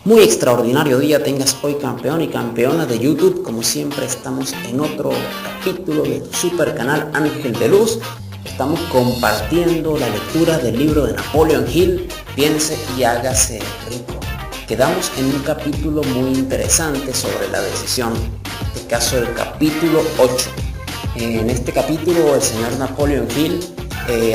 Muy extraordinario día tengas hoy, campeón y campeona de YouTube. Como siempre estamos en otro capítulo de tu super canal Ángel de Luz. Estamos compartiendo la lectura del libro de Napoleon Hill, Piense y hágase rico. Quedamos en un capítulo muy interesante sobre la decisión, en este caso el capítulo 8. En este capítulo el señor Napoleon Hill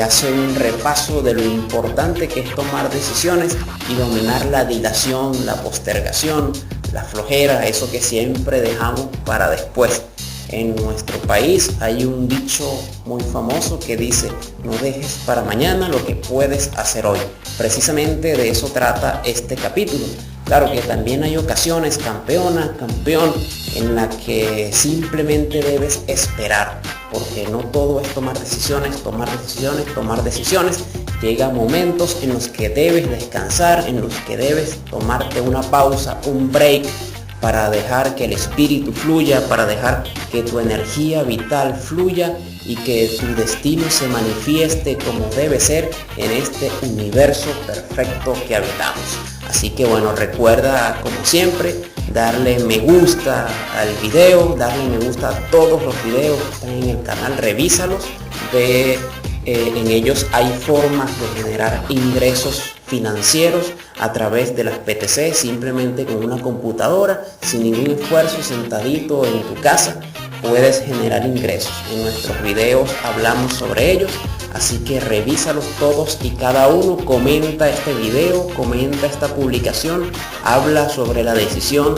hace un repaso de lo importante que es tomar decisiones y dominar la dilación, la postergación, la flojera, eso que siempre dejamos para después. En nuestro país hay un dicho muy famoso que dice: no dejes para mañana lo que puedes hacer hoy. Precisamente de eso trata este capítulo. Claro que también hay ocasiones, campeona, campeón, en la que simplemente debes esperar, porque no todo es tomar decisiones. Llega momentos en los que debes descansar, en los que debes tomarte una pausa, un break, para dejar que el espíritu fluya, para dejar que tu energía vital fluya y que tu destino se manifieste como debe ser en este universo perfecto que habitamos. Así que bueno, recuerda como siempre darle me gusta al video, darle me gusta a todos los videos que están en el canal, revísalos, en ellos hay formas de generar ingresos financieros a través de las PTC, simplemente con una computadora, sin ningún esfuerzo, sentadito en tu casa, puedes generar ingresos. En nuestros videos hablamos sobre ellos, así que revísalos todos y cada uno, comenta este video, comenta esta publicación, habla sobre la decisión,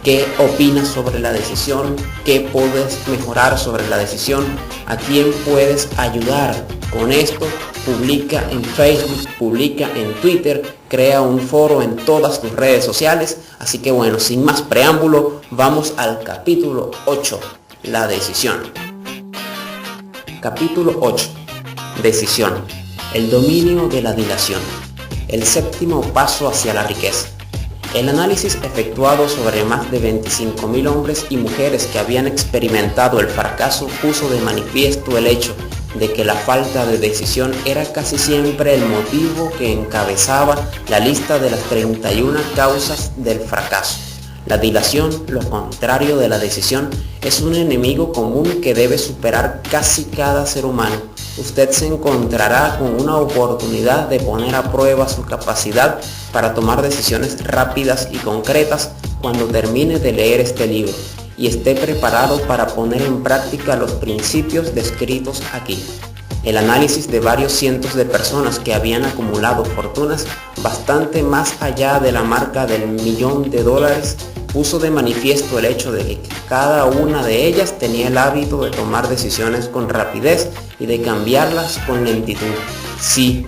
qué opinas sobre la decisión, qué puedes mejorar sobre la decisión, a quién puedes ayudar con esto. Publica en Facebook, publica en Twitter, crea un foro en todas tus redes sociales. Así que bueno, sin más preámbulo, vamos al capítulo 8, la decisión. Capítulo 8, decisión, el dominio de la dilación, el séptimo paso hacia la riqueza. El análisis efectuado sobre más de 25.000 hombres y mujeres que habían experimentado el fracaso puso de manifiesto el hecho de que la falta de decisión era casi siempre el motivo que encabezaba la lista de las 31 causas del fracaso. La dilación, lo contrario de la decisión, es un enemigo común que debe superar casi cada ser humano. Usted se encontrará con una oportunidad de poner a prueba su capacidad para tomar decisiones rápidas y concretas cuando termine de leer este libro y esté preparado para poner en práctica los principios descritos aquí. El análisis de varios cientos de personas que habían acumulado fortunas bastante más allá de la marca del $1.000.000 puso de manifiesto el hecho de que cada una de ellas tenía el hábito de tomar decisiones con rapidez y de cambiarlas con lentitud. Sí,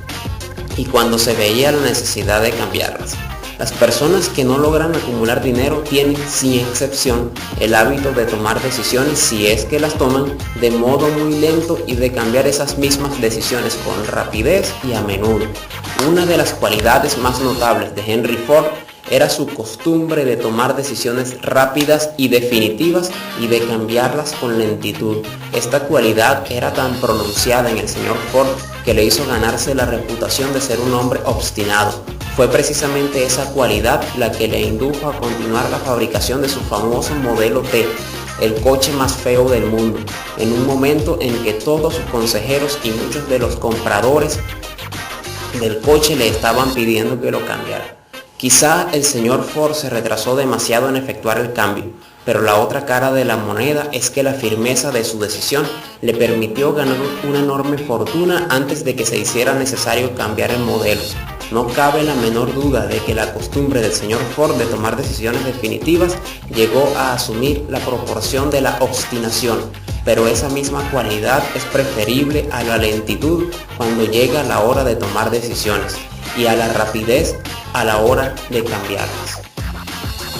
y cuando se veía la necesidad de cambiarlas. Las personas que no logran acumular dinero tienen, sin excepción, el hábito de tomar decisiones, si es que las toman, de modo muy lento y de cambiar esas mismas decisiones con rapidez y a menudo. Una de las cualidades más notables de Henry Ford era su costumbre de tomar decisiones rápidas y definitivas y de cambiarlas con lentitud. Esta cualidad era tan pronunciada en el señor Ford que le hizo ganarse la reputación de ser un hombre obstinado. Fue precisamente esa cualidad la que le indujo a continuar la fabricación de su famoso modelo T, el coche más feo del mundo, en un momento en que todos sus consejeros y muchos de los compradores del coche le estaban pidiendo que lo cambiara. Quizá el señor Ford se retrasó demasiado en efectuar el cambio, pero la otra cara de la moneda es que la firmeza de su decisión le permitió ganar una enorme fortuna antes de que se hiciera necesario cambiar el modelo. No cabe la menor duda de que la costumbre del señor Ford de tomar decisiones definitivas llegó a asumir la proporción de la obstinación, pero esa misma cualidad es preferible a la lentitud cuando llega la hora de tomar decisiones y a la rapidez a la hora de cambiarlas.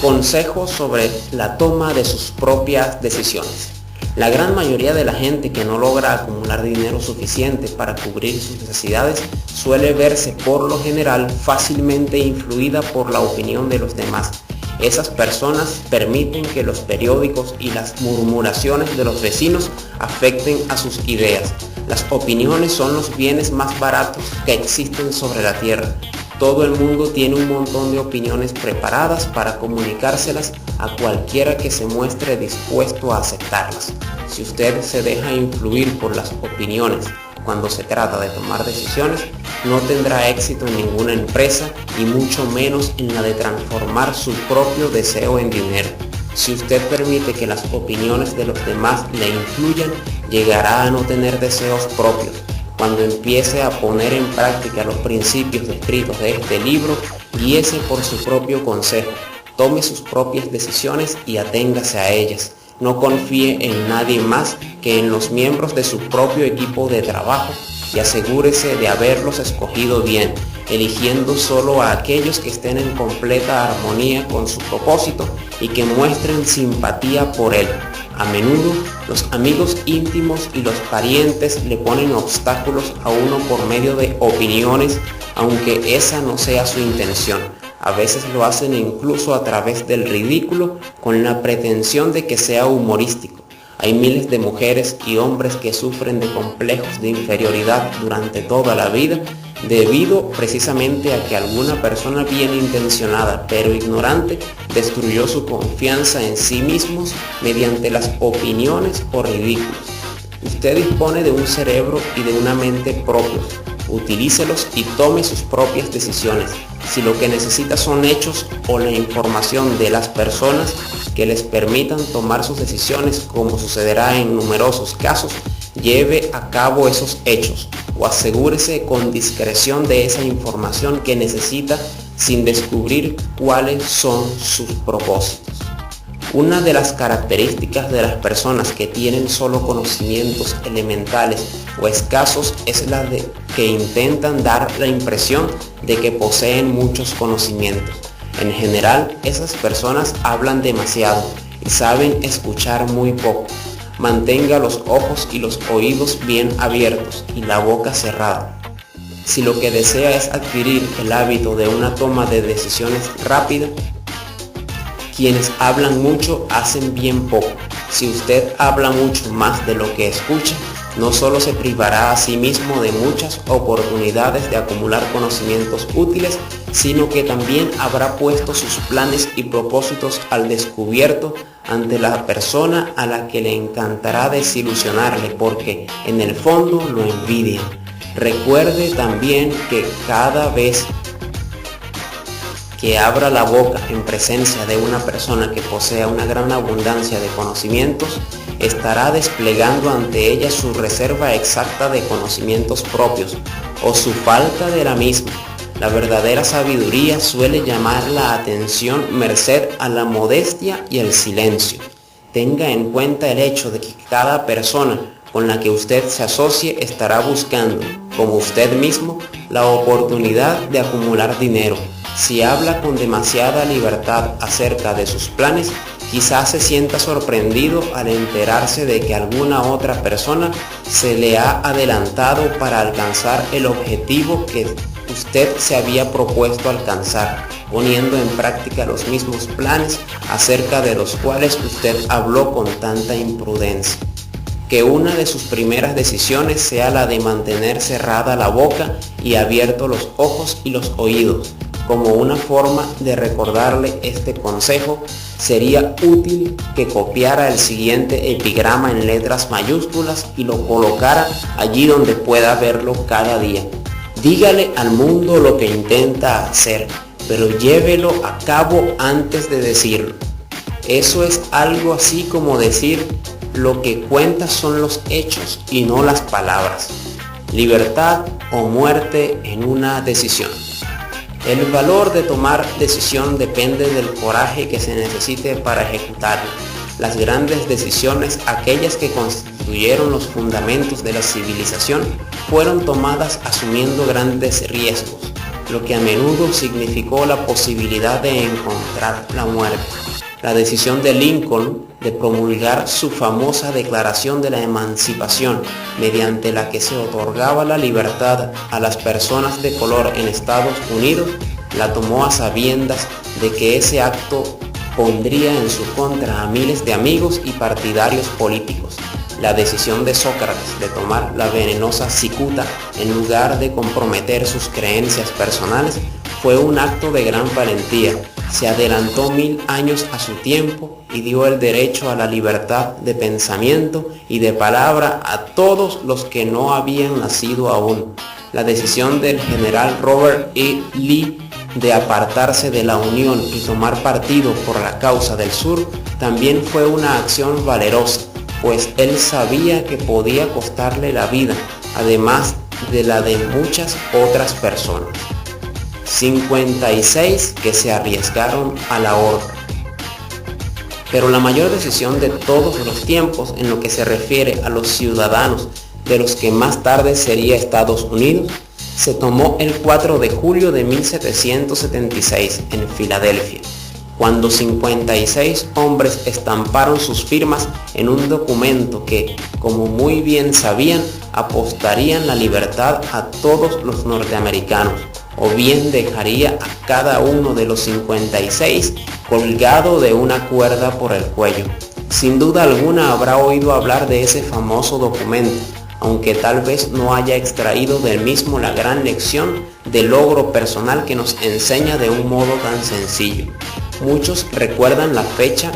Consejos sobre la toma de sus propias decisiones. La gran mayoría de la gente que no logra acumular dinero suficiente para cubrir sus necesidades suele verse por lo general fácilmente influida por la opinión de los demás. Esas personas permiten que los periódicos y las murmuraciones de los vecinos afecten a sus ideas. Las opiniones son los bienes más baratos que existen sobre la tierra. Todo el mundo tiene un montón de opiniones preparadas para comunicárselas a cualquiera que se muestre dispuesto a aceptarlas. Si usted se deja influir por las opiniones cuando se trata de tomar decisiones, no tendrá éxito en ninguna empresa y mucho menos en la de transformar su propio deseo en dinero. Si usted permite que las opiniones de los demás le influyan, llegará a no tener deseos propios. Cuando empiece a poner en práctica los principios descritos de este libro, guíese por su propio consejo, tome sus propias decisiones y aténgase a ellas. No confíe en nadie más que en los miembros de su propio equipo de trabajo y asegúrese de haberlos escogido bien, eligiendo solo a aquellos que estén en completa armonía con su propósito y que muestren simpatía por él. A menudo, los amigos íntimos y los parientes le ponen obstáculos a uno por medio de opiniones, aunque esa no sea su intención. A veces lo hacen incluso a través del ridículo, con la pretensión de que sea humorístico. Hay miles de mujeres y hombres que sufren de complejos de inferioridad durante toda la vida, debido precisamente a que alguna persona bien intencionada pero ignorante destruyó su confianza en sí mismos mediante las opiniones o ridículos. Usted dispone de un cerebro y de una mente propios. Utilícelos y tome sus propias decisiones. Si lo que necesita son hechos o la información de las personas que les permitan tomar sus decisiones, como sucederá en numerosos casos, lleve a cabo esos hechos o asegúrese con discreción de esa información que necesita sin descubrir cuáles son sus propósitos. Una de las características de las personas que tienen solo conocimientos elementales o escasos es la de que intentan dar la impresión de que poseen muchos conocimientos. En general, esas personas hablan demasiado y saben escuchar muy poco. Mantenga los ojos y los oídos bien abiertos y la boca cerrada. Si lo que desea es adquirir el hábito de una toma de decisiones rápida, quienes hablan mucho hacen bien poco. Si usted habla mucho más de lo que escucha, no solo se privará a sí mismo de muchas oportunidades de acumular conocimientos útiles, sino que también habrá puesto sus planes y propósitos al descubierto ante la persona a la que le encantará desilusionarle, porque en el fondo lo envidian. Recuerde también que cada vez que abra la boca en presencia de una persona que posea una gran abundancia de conocimientos, estará desplegando ante ella su reserva exacta de conocimientos propios o su falta de la misma. La verdadera sabiduría suele llamar la atención merced a la modestia y el silencio. Tenga en cuenta el hecho de que cada persona con la que usted se asocie estará buscando, como usted mismo, la oportunidad de acumular dinero. Si habla con demasiada libertad acerca de sus planes, quizás se sienta sorprendido al enterarse de que alguna otra persona se le ha adelantado para alcanzar el objetivo que usted se había propuesto alcanzar, poniendo en práctica los mismos planes acerca de los cuales usted habló con tanta imprudencia. Que una de sus primeras decisiones sea la de mantener cerrada la boca y abiertos los ojos y los oídos. Como una forma de recordarle este consejo, sería útil que copiara el siguiente epigrama en letras mayúsculas y lo colocara allí donde pueda verlo cada día. Dígale al mundo lo que intenta hacer, pero llévelo a cabo antes de decirlo. Eso es algo así como decir: lo que cuenta son los hechos y no las palabras. Libertad o muerte en una decisión. El valor de tomar decisión depende del coraje que se necesite para ejecutarla. Las grandes decisiones, aquellas que constituyeron los fundamentos de la civilización, fueron tomadas asumiendo grandes riesgos, lo que a menudo significó la posibilidad de encontrar la muerte. La decisión de Lincoln de promulgar su famosa Declaración de la Emancipación, mediante la que se otorgaba la libertad a las personas de color en Estados Unidos, la tomó a sabiendas de que ese acto pondría en su contra a miles de amigos y partidarios políticos. La decisión de Sócrates de tomar la venenosa cicuta en lugar de comprometer sus creencias personales fue un acto de gran valentía. Se adelantó 1000 años a su tiempo y dio el derecho a la libertad de pensamiento y de palabra a todos los que no habían nacido aún. La decisión del general Robert E. Lee de apartarse de la Unión y tomar partido por la causa del sur también fue una acción valerosa, pues él sabía que podía costarle la vida, además de la de muchas otras personas. 56 que se arriesgaron a la horda. Pero la mayor decisión de todos los tiempos en lo que se refiere a los ciudadanos de los que más tarde sería Estados Unidos, se tomó el 4 de julio de 1776 en Filadelfia, cuando 56 hombres estamparon sus firmas en un documento que, como muy bien sabían, apostarían la libertad a todos los norteamericanos, o bien dejaría a cada uno de los 56 colgado de una cuerda por el cuello. Sin duda alguna habrá oído hablar de ese famoso documento, aunque tal vez no haya extraído del mismo la gran lección de logro personal que nos enseña de un modo tan sencillo. Muchos recuerdan la fecha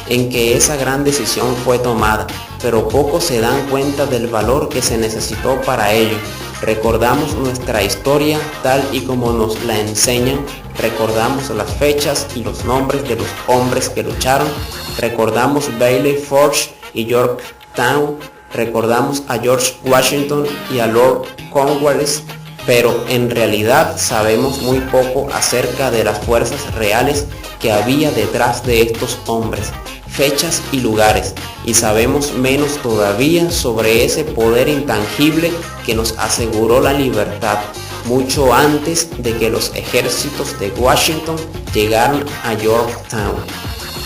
en que esa gran decisión fue tomada, pero pocos se dan cuenta del valor que se necesitó para ello. Recordamos nuestra historia tal y como nos la enseñan, recordamos las fechas y los nombres de los hombres que lucharon, recordamos Bailey Forge y Yorktown, recordamos a George Washington y a Lord Cornwallis, pero en realidad sabemos muy poco acerca de las fuerzas reales que había detrás de estos hombres, fechas y lugares, y sabemos menos todavía sobre ese poder intangible que nos aseguró la libertad, mucho antes de que los ejércitos de Washington llegaran a Yorktown.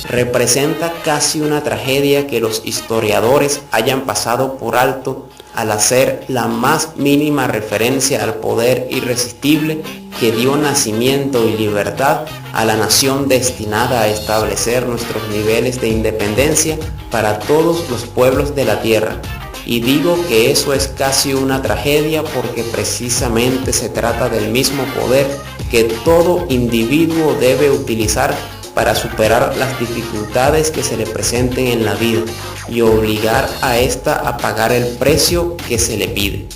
Representa casi una tragedia que los historiadores hayan pasado por alto al hacer la más mínima referencia al poder irresistible que dio nacimiento y libertad a la nación destinada a establecer nuestros niveles de independencia para todos los pueblos de la tierra. Y digo que eso es casi una tragedia porque precisamente se trata del mismo poder que todo individuo debe utilizar para superar las dificultades que se le presenten en la vida y obligar a ésta a pagar el precio que se le pide.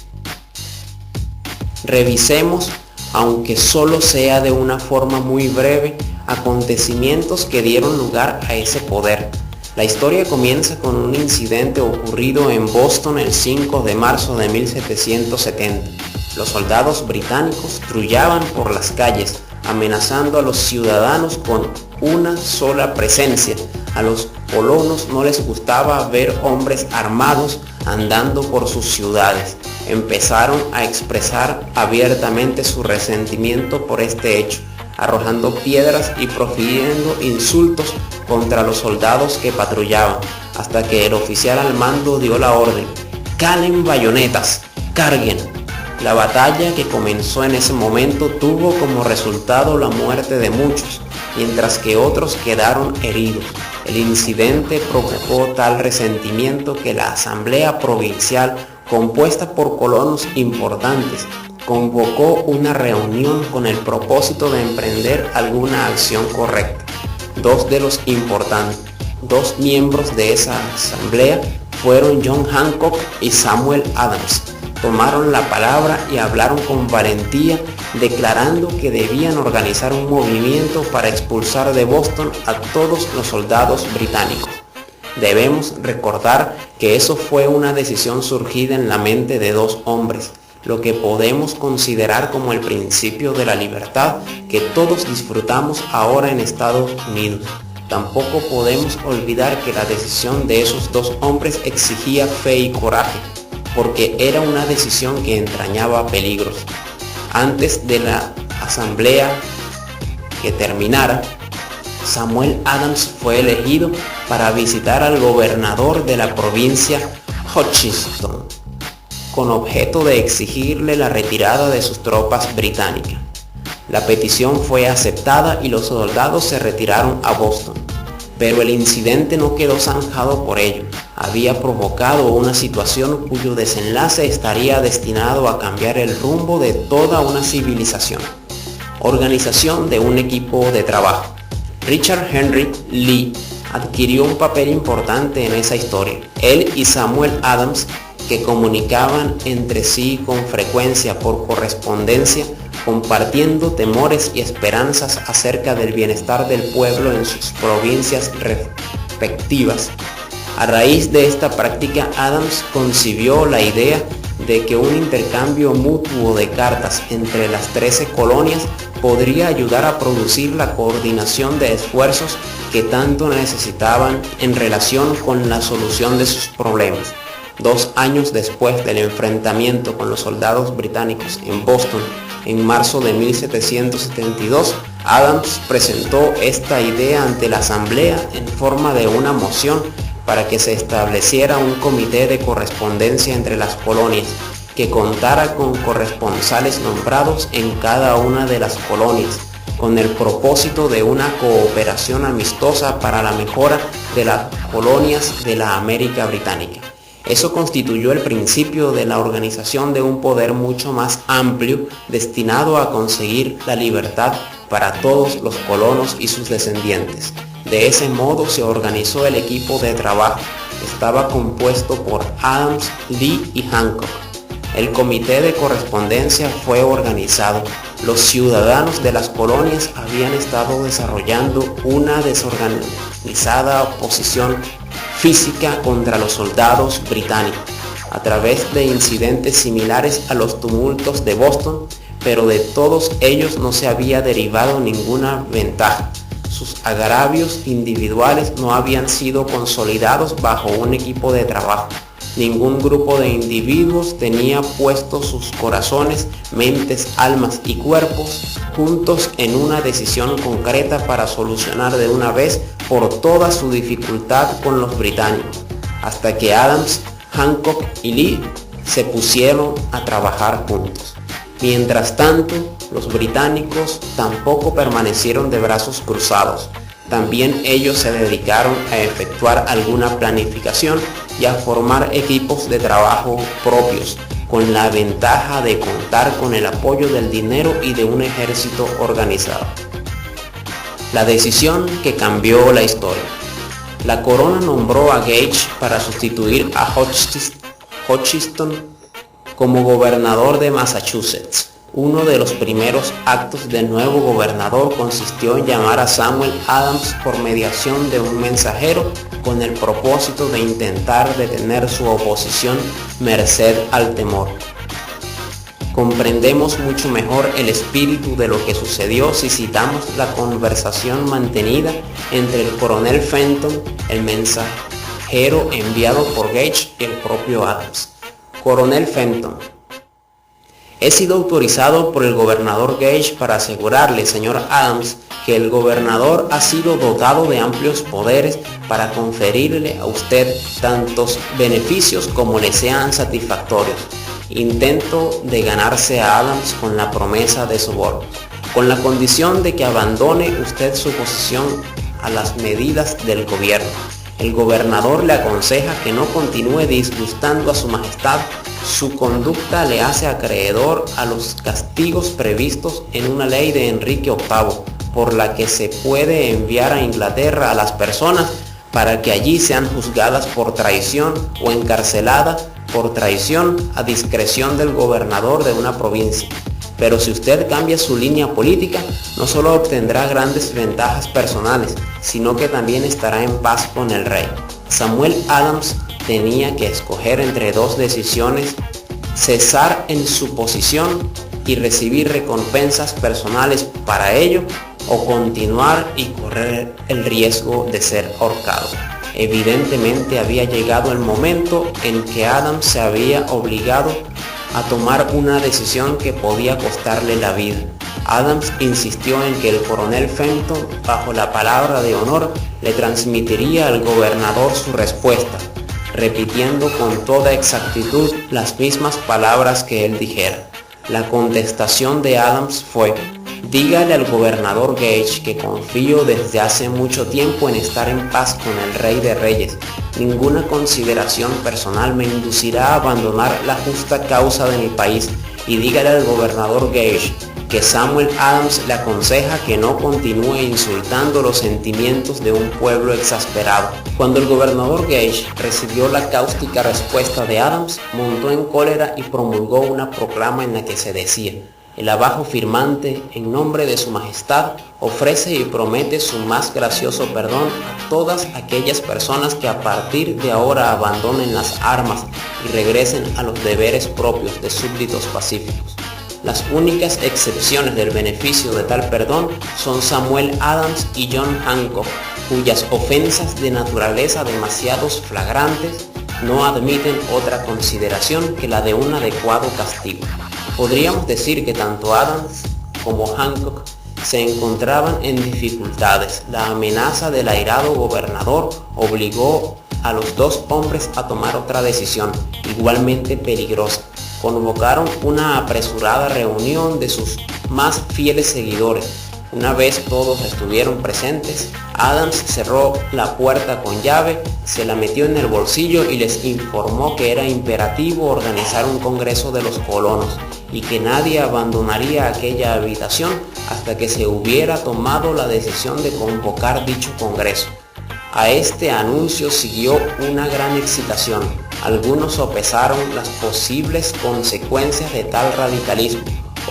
Revisemos, aunque solo sea de una forma muy breve, acontecimientos que dieron lugar a ese poder. La historia comienza con un incidente ocurrido en Boston el 5 de marzo de 1770. Los soldados británicos trullaban por las calles, amenazando a los ciudadanos con una sola presencia. A los colonos no les gustaba ver hombres armados andando por sus ciudades. Empezaron a expresar abiertamente su resentimiento por este hecho, arrojando piedras y profiriendo insultos contra los soldados que patrullaban, hasta que el oficial al mando dio la orden: «Calen bayonetas, carguen». La batalla que comenzó en ese momento tuvo como resultado la muerte de muchos, mientras que otros quedaron heridos. El incidente provocó tal resentimiento que la Asamblea Provincial, compuesta por colonos importantes, convocó una reunión con el propósito de emprender alguna acción correcta. Dos miembros de esa asamblea fueron John Hancock y Samuel Adams. Tomaron la palabra y hablaron con valentía, declarando que debían organizar un movimiento para expulsar de Boston a todos los soldados británicos. Debemos recordar que eso fue una decisión surgida en la mente de dos hombres, lo que podemos considerar como el principio de la libertad que todos disfrutamos ahora en Estados Unidos. Tampoco podemos olvidar que la decisión de esos dos hombres exigía fe y coraje, porque era una decisión que entrañaba peligros. Antes de la asamblea que terminara, Samuel Adams fue elegido para visitar al gobernador de la provincia Hutchinson, con objeto de exigirle la retirada de sus tropas británicas. La petición fue aceptada y los soldados se retiraron a Boston. Pero el incidente no quedó zanjado por ello. Había provocado una situación cuyo desenlace estaría destinado a cambiar el rumbo de toda una civilización. Organización de un equipo de trabajo. Richard Henry Lee adquirió un papel importante en esa historia. Él y Samuel Adams, que comunicaban entre sí con frecuencia por correspondencia, compartiendo temores y esperanzas acerca del bienestar del pueblo en sus provincias respectivas. A raíz de esta práctica, Adams concibió la idea de que un intercambio mutuo de cartas entre las 13 colonias podría ayudar a producir la coordinación de esfuerzos que tanto necesitaban en relación con la solución de sus problemas. 2 años después del enfrentamiento con los soldados británicos en Boston, en marzo de 1772, Adams presentó esta idea ante la Asamblea en forma de una moción para que se estableciera un comité de correspondencia entre las colonias, que contara con corresponsales nombrados en cada una de las colonias, con el propósito de una cooperación amistosa para la mejora de las colonias de la América Británica. Eso constituyó el principio de la organización de un poder mucho más amplio, destinado a conseguir la libertad para todos los colonos y sus descendientes. De ese modo se organizó el equipo de trabajo. Estaba compuesto por Adams, Lee y Hancock. El comité de correspondencia fue organizado. Los ciudadanos de las colonias habían estado desarrollando una desorganizada oposición física contra los soldados británicos, a través de incidentes similares a los tumultos de Boston, pero de todos ellos no se había derivado ninguna ventaja. Sus agravios individuales no habían sido consolidados bajo un equipo de trabajo. Ningún grupo de individuos tenía puestos sus corazones, mentes, almas y cuerpos juntos en una decisión concreta para solucionar de una vez por toda su dificultad con los británicos, hasta que Adams, Hancock y Lee se pusieron a trabajar juntos. Mientras tanto, los británicos tampoco permanecieron de brazos cruzados. También ellos se dedicaron a efectuar alguna planificación y a formar equipos de trabajo propios, con la ventaja de contar con el apoyo del dinero y de un ejército organizado. La decisión que cambió la historia. La corona nombró a Gage para sustituir a Hutchinson como gobernador de Massachusetts. Uno de los primeros actos del nuevo gobernador consistió en llamar a Samuel Adams por mediación de un mensajero, con el propósito de intentar detener su oposición merced al temor. Comprendemos mucho mejor el espíritu de lo que sucedió si citamos la conversación mantenida entre el coronel Fenton, el mensajero enviado por Gage, y el propio Adams. Coronel Fenton: he sido autorizado por el gobernador Gage para asegurarle, señor Adams, que el gobernador ha sido dotado de amplios poderes para conferirle a usted tantos beneficios como le sean satisfactorios. Intento de ganarse a Adams con la promesa de soborno, con la condición de que abandone usted su posición a las medidas del gobierno. El gobernador le aconseja que no continúe disgustando a su majestad. Su conducta le hace acreedor a los castigos previstos en una ley de Enrique VIII, por la que se puede enviar a Inglaterra a las personas para que allí sean juzgadas por traición o encarceladas por traición a discreción del gobernador de una provincia. Pero si usted cambia su línea política, no solo obtendrá grandes ventajas personales, sino que también estará en paz con el rey. Samuel Adams tenía que escoger entre dos decisiones: cesar en su posición y recibir recompensas personales para ello, o continuar y correr el riesgo de ser ahorcado. Evidentemente había llegado el momento en que Adams se había obligado a tomar una decisión que podía costarle la vida. Adams insistió en que el coronel Fenton, bajo la palabra de honor, le transmitiría al gobernador su respuesta, repitiendo con toda exactitud las mismas palabras que él dijera. La contestación de Adams fue: dígale al gobernador Gage que confío desde hace mucho tiempo en estar en paz con el Rey de Reyes. Ninguna consideración personal me inducirá a abandonar la justa causa de mi país, y dígale al gobernador Gage que Samuel Adams le aconseja que no continúe insultando los sentimientos de un pueblo exasperado. Cuando el gobernador Gage recibió la cáustica respuesta de Adams, montó en cólera y promulgó una proclama en la que se decía: el abajo firmante, en nombre de su majestad, ofrece y promete su más gracioso perdón a todas aquellas personas que a partir de ahora abandonen las armas y regresen a los deberes propios de súbditos pacíficos. Las únicas excepciones del beneficio de tal perdón son Samuel Adams y John Hancock, cuyas ofensas de naturaleza demasiado flagrantes no admiten otra consideración que la de un adecuado castigo. Podríamos decir que tanto Adams como Hancock se encontraban en dificultades. La amenaza del airado gobernador obligó a los dos hombres a tomar otra decisión, igualmente peligrosa. Convocaron una apresurada reunión de sus más fieles seguidores. Una vez todos estuvieron presentes, Adams cerró la puerta con llave, se la metió en el bolsillo y les informó que era imperativo organizar un congreso de los colonos y que nadie abandonaría aquella habitación hasta que se hubiera tomado la decisión de convocar dicho congreso. A este anuncio siguió una gran excitación. Algunos sopesaron las posibles consecuencias de tal radicalismo.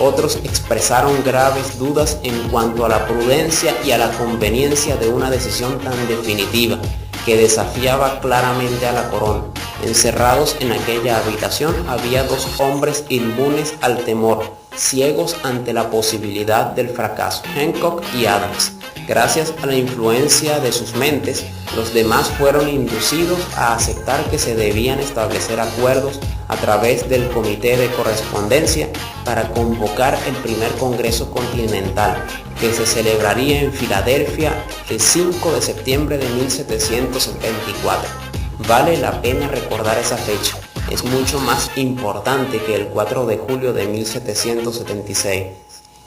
Otros expresaron graves dudas en cuanto a la prudencia y a la conveniencia de una decisión tan definitiva que desafiaba claramente a la corona. Encerrados en aquella habitación había dos hombres inmunes al temor, ciegos ante la posibilidad del fracaso: Hancock y Adams. Gracias a la influencia de sus mentes, los demás fueron inducidos a aceptar que se debían establecer acuerdos a través del Comité de Correspondencia para convocar el primer Congreso Continental, que se celebraría en Filadelfia el 5 de septiembre de 1774. Vale la pena recordar esa fecha. Es mucho más importante que el 4 de julio de 1776.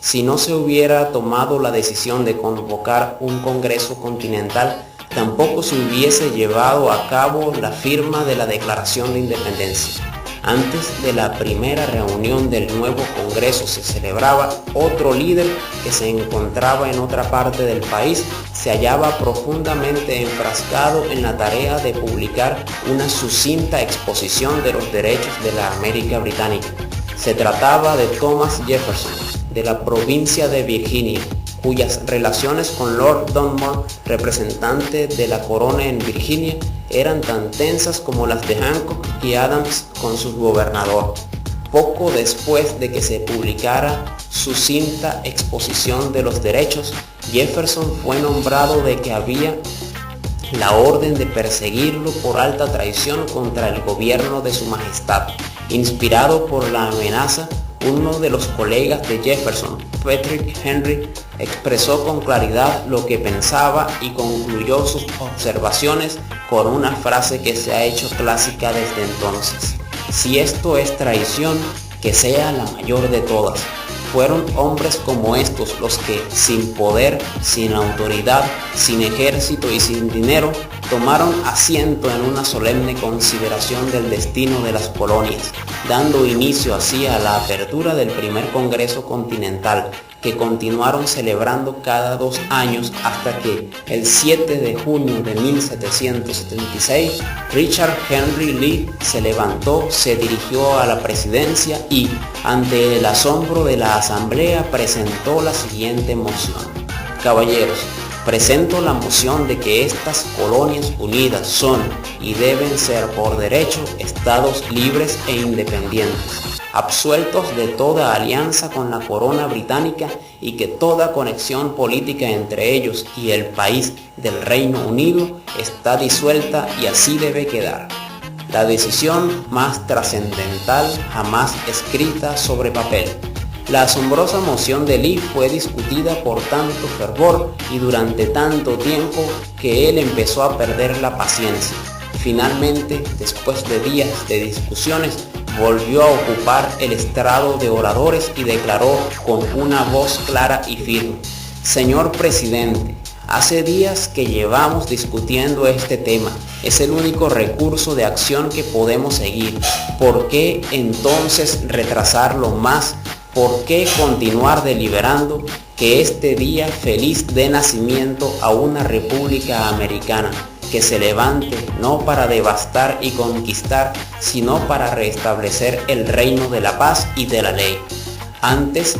Si no se hubiera tomado la decisión de convocar un Congreso Continental, tampoco se hubiese llevado a cabo la firma de la Declaración de Independencia. Antes de la primera reunión del nuevo Congreso se celebraba, otro líder que se encontraba en otra parte del país se hallaba profundamente enfrascado en la tarea de publicar una sucinta exposición de los derechos de la América Británica. Se trataba de Thomas Jefferson, de la provincia de Virginia, cuyas relaciones con Lord Dunmore, representante de la corona en Virginia, eran tan tensas como las de Hancock y Adams con su gobernador. Poco después de que se publicara su sucinta exposición de los derechos, Jefferson fue nombrado de que había la orden de perseguirlo por alta traición contra el gobierno de su majestad. Inspirado por la amenaza, uno de los colegas de Jefferson, Patrick Henry, expresó con claridad lo que pensaba y concluyó sus observaciones con una frase que se ha hecho clásica desde entonces: si esto es traición, que sea la mayor de todas. Fueron hombres como estos los que, sin poder, sin autoridad, sin ejército y sin dinero, tomaron asiento en una solemne consideración del destino de las colonias, dando inicio así a la apertura del primer Congreso Continental, que continuaron celebrando cada 2 años hasta que, el 7 de junio de 1776, Richard Henry Lee se levantó, se dirigió a la presidencia y, ante el asombro de la asamblea, presentó la siguiente moción: caballeros, presento la moción de que estas colonias unidas son y deben ser por derecho estados libres e independientes, absueltos de toda alianza con la corona británica, y que toda conexión política entre ellos y el país del Reino Unido está disuelta y así debe quedar. La decisión más trascendental jamás escrita sobre papel. La asombrosa moción de Lee fue discutida por tanto fervor y durante tanto tiempo que él empezó a perder la paciencia. Finalmente, después de días de discusiones, volvió a ocupar el estrado de oradores y declaró con una voz clara y firme: señor presidente, hace días que llevamos discutiendo este tema. Es el único recurso de acción que podemos seguir. ¿Por qué entonces retrasarlo más ¿por qué continuar deliberando que este día feliz dé nacimiento a una república americana que se levante no para devastar y conquistar, sino para restablecer el reino de la paz y de la ley? Antes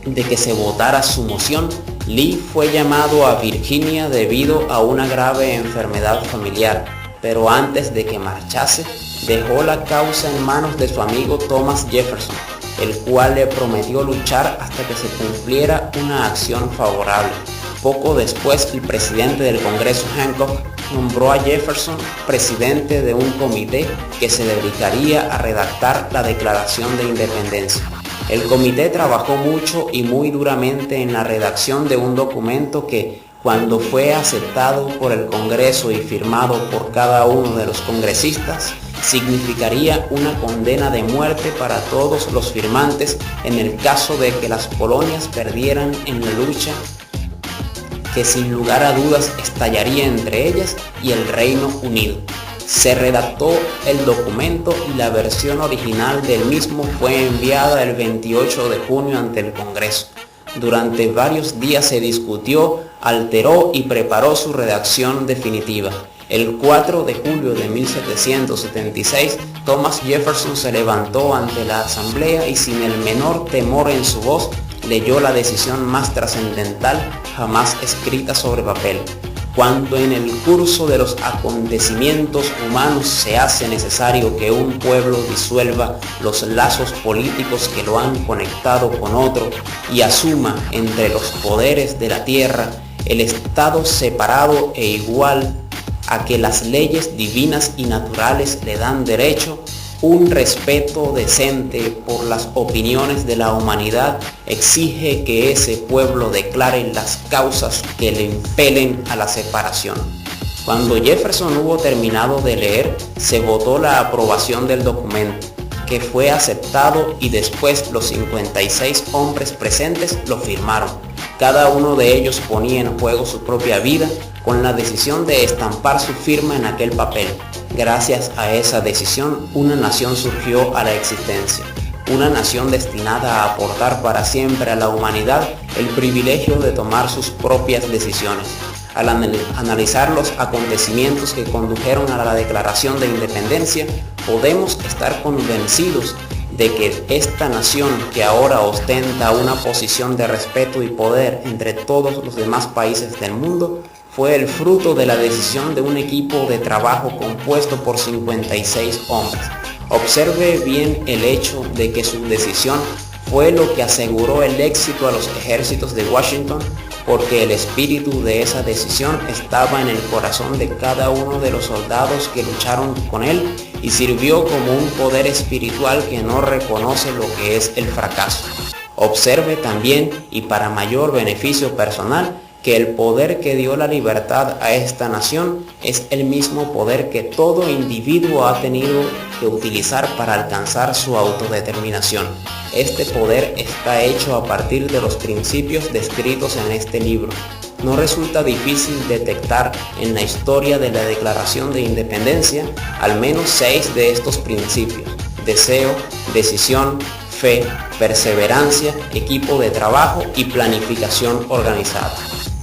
de que se votara su moción, Lee fue llamado a Virginia debido a una grave enfermedad familiar, pero antes de que marchase, dejó la causa en manos de su amigo Thomas Jefferson, el cual le prometió luchar hasta que se cumpliera una acción favorable. Poco después, el presidente del Congreso, Hancock, nombró a Jefferson presidente de un comité que se dedicaría a redactar la Declaración de Independencia. El comité trabajó mucho y muy duramente en la redacción de un documento que, cuando fue aceptado por el Congreso y firmado por cada uno de los congresistas, significaría una condena de muerte para todos los firmantes en el caso de que las colonias perdieran en la lucha que sin lugar a dudas estallaría entre ellas y el Reino Unido. Se redactó el documento y la versión original del mismo fue enviada el 28 de junio ante el Congreso. Durante varios días se discutió, alteró y preparó su redacción definitiva. El 4 de julio de 1776, Thomas Jefferson se levantó ante la asamblea y sin el menor temor en su voz, leyó la decisión más trascendental jamás escrita sobre papel. Cuando en el curso de los acontecimientos humanos se hace necesario que un pueblo disuelva los lazos políticos que lo han conectado con otro y asuma entre los poderes de la tierra el estado separado e igual a que las leyes divinas y naturales le dan derecho, un respeto decente por las opiniones de la humanidad exige que ese pueblo declare las causas que le impelen a la separación. Cuando Jefferson hubo terminado de leer, se votó la aprobación del documento, que fue aceptado y después los 56 hombres presentes lo firmaron. Cada uno de ellos ponía en juego su propia vida con la decisión de estampar su firma en aquel papel. Gracias a esa decisión, una nación surgió a la existencia, una nación destinada a aportar para siempre a la humanidad el privilegio de tomar sus propias decisiones. Al analizar los acontecimientos que condujeron a la Declaración de Independencia, podemos estar convencidos de que esta nación, que ahora ostenta una posición de respeto y poder entre todos los demás países del mundo, fue el fruto de la decisión de un equipo de trabajo compuesto por 56 hombres. Observe bien el hecho de que su decisión fue lo que aseguró el éxito a los ejércitos de Washington, porque el espíritu de esa decisión estaba en el corazón de cada uno de los soldados que lucharon con él y sirvió como un poder espiritual que no reconoce lo que es el fracaso. Observe también, y para mayor beneficio personal, que el poder que dio la libertad a esta nación es el mismo poder que todo individuo ha tenido que utilizar para alcanzar su autodeterminación. Este poder está hecho a partir de los principios descritos en este libro. No resulta difícil detectar en la historia de la Declaración de Independencia al menos 6 de estos principios: deseo, decisión, fe, perseverancia, equipo de trabajo y planificación organizada.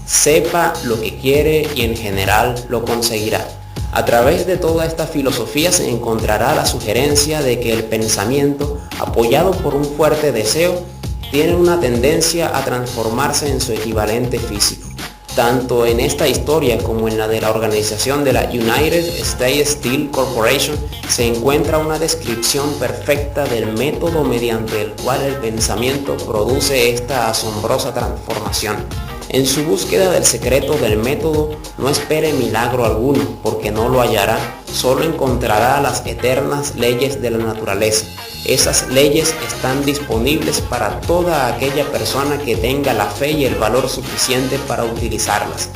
Sepa lo que quiere y en general lo conseguirá. A través de toda esta filosofía se encontrará la sugerencia de que el pensamiento, apoyado por un fuerte deseo, tiene una tendencia a transformarse en su equivalente físico. Tanto en esta historia como en la de la organización de la United States Steel Corporation se encuentra una descripción perfecta del método mediante el cual el pensamiento produce esta asombrosa transformación. En su búsqueda del secreto del método, no espere milagro alguno, porque no lo hallará, solo encontrará las eternas leyes de la naturaleza. Esas leyes están disponibles para toda aquella persona que tenga la fe y el valor suficiente para utilizarlas.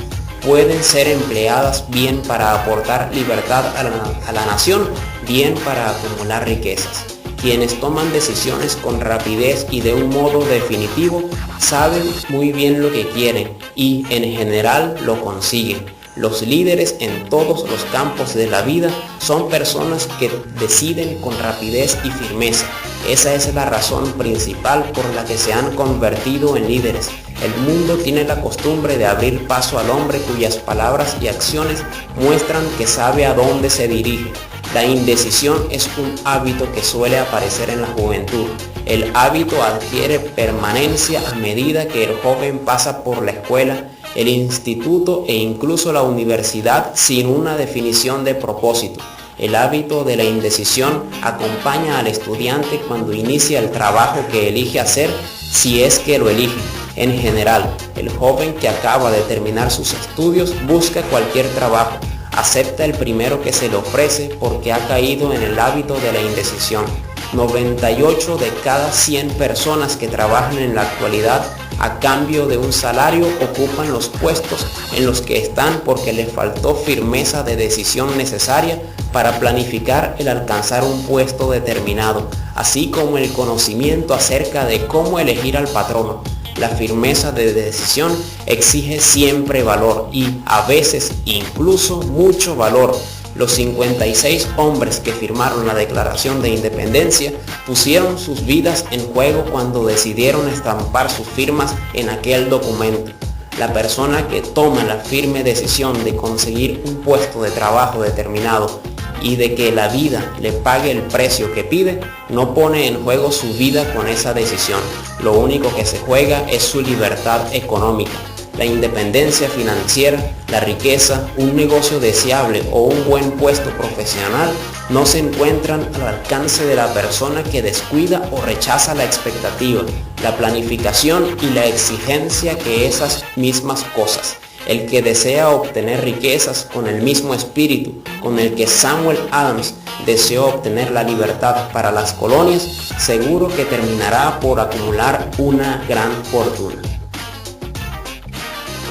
Pueden ser empleadas bien para aportar libertad a la nación, bien para acumular riquezas. Quienes toman decisiones con rapidez y de un modo definitivo saben muy bien lo que quieren y en general lo consiguen. Los líderes en todos los campos de la vida son personas que deciden con rapidez y firmeza. Esa es la razón principal por la que se han convertido en líderes. El mundo tiene la costumbre de abrir paso al hombre cuyas palabras y acciones muestran que sabe a dónde se dirige. La indecisión es un hábito que suele aparecer en la juventud. El hábito adquiere permanencia a medida que el joven pasa por la escuela, el instituto e incluso la universidad sin una definición de propósito. El hábito de la indecisión acompaña al estudiante cuando inicia el trabajo que elige hacer, si es que lo elige. En general, el joven que acaba de terminar sus estudios busca cualquier trabajo, acepta el primero que se le ofrece porque ha caído en el hábito de la indecisión. 98 de cada 100 personas que trabajan en la actualidad a cambio de un salario ocupan los puestos en los que están porque les faltó firmeza de decisión necesaria para planificar el alcanzar un puesto determinado, así como el conocimiento acerca de cómo elegir al patrono. La firmeza de decisión exige siempre valor y a veces incluso mucho valor. Los 56 hombres que firmaron la Declaración de Independencia pusieron sus vidas en juego cuando decidieron estampar sus firmas en aquel documento. La persona que toma la firme decisión de conseguir un puesto de trabajo determinado y de que la vida le pague el precio que pide, no pone en juego su vida con esa decisión. Lo único que se juega es su libertad económica. La independencia financiera, la riqueza, un negocio deseable o un buen puesto profesional no se encuentran al alcance de la persona que descuida o rechaza la expectativa, la planificación y la exigencia que esas mismas cosas. El que desea obtener riquezas con el mismo espíritu con el que Samuel Adams deseó obtener la libertad para las colonias, seguro que terminará por acumular una gran fortuna.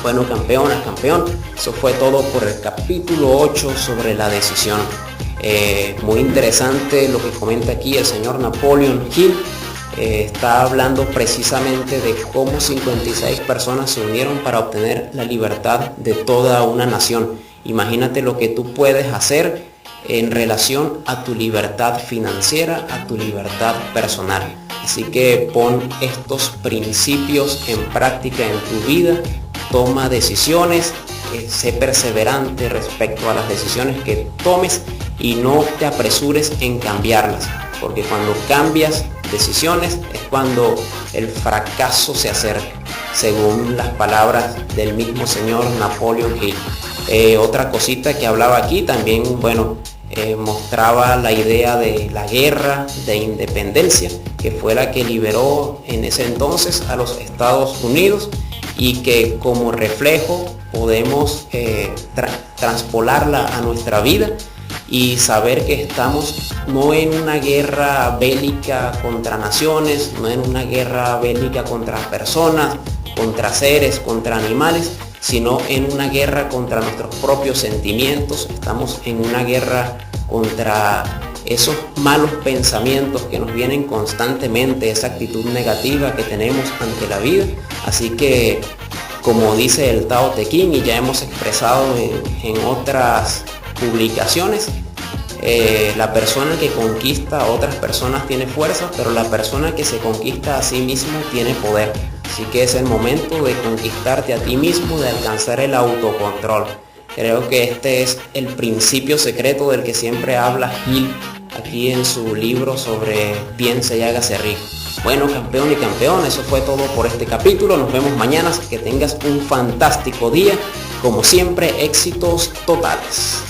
Bueno, campeonas, campeón, eso fue todo por el capítulo 8 sobre la decisión. Muy interesante lo que comenta aquí el señor Napoleon Hill. Está hablando precisamente de cómo 56 personas se unieron para obtener la libertad de toda una nación. Imagínate lo que tú puedes hacer en relación a tu libertad financiera, a tu libertad personal. Así que pon estos principios en práctica en tu vida. Toma decisiones, sé perseverante respecto a las decisiones que tomes y no te apresures en cambiarlas, porque cuando cambias decisiones es cuando el fracaso se acerca, según las palabras del mismo señor Napoleon Hill. Otra cosita que hablaba aquí también, mostraba la idea de la guerra de independencia, que fue la que liberó en ese entonces a los Estados Unidos, y que como reflejo podemos transpolarla a nuestra vida y saber que estamos no en una guerra bélica contra naciones, no en una guerra bélica contra personas, contra seres, contra animales, sino en una guerra contra nuestros propios sentimientos. Estamos en una guerra contra esos malos pensamientos que nos vienen constantemente, esa actitud negativa que tenemos ante la vida. Así que, como dice el Tao Te Ching y ya hemos expresado en otras publicaciones, la persona que conquista a otras personas tiene fuerza, pero la persona que se conquista a sí mismo tiene poder. Así que es el momento de conquistarte a ti mismo, de alcanzar el autocontrol. Creo que este es el principio secreto del que siempre habla Hill aquí en su libro sobre Piense y hágase rico. Bueno, campeón y campeón, eso fue todo por este capítulo. Nos vemos mañana. Que tengas un fantástico día. Como siempre, éxitos totales.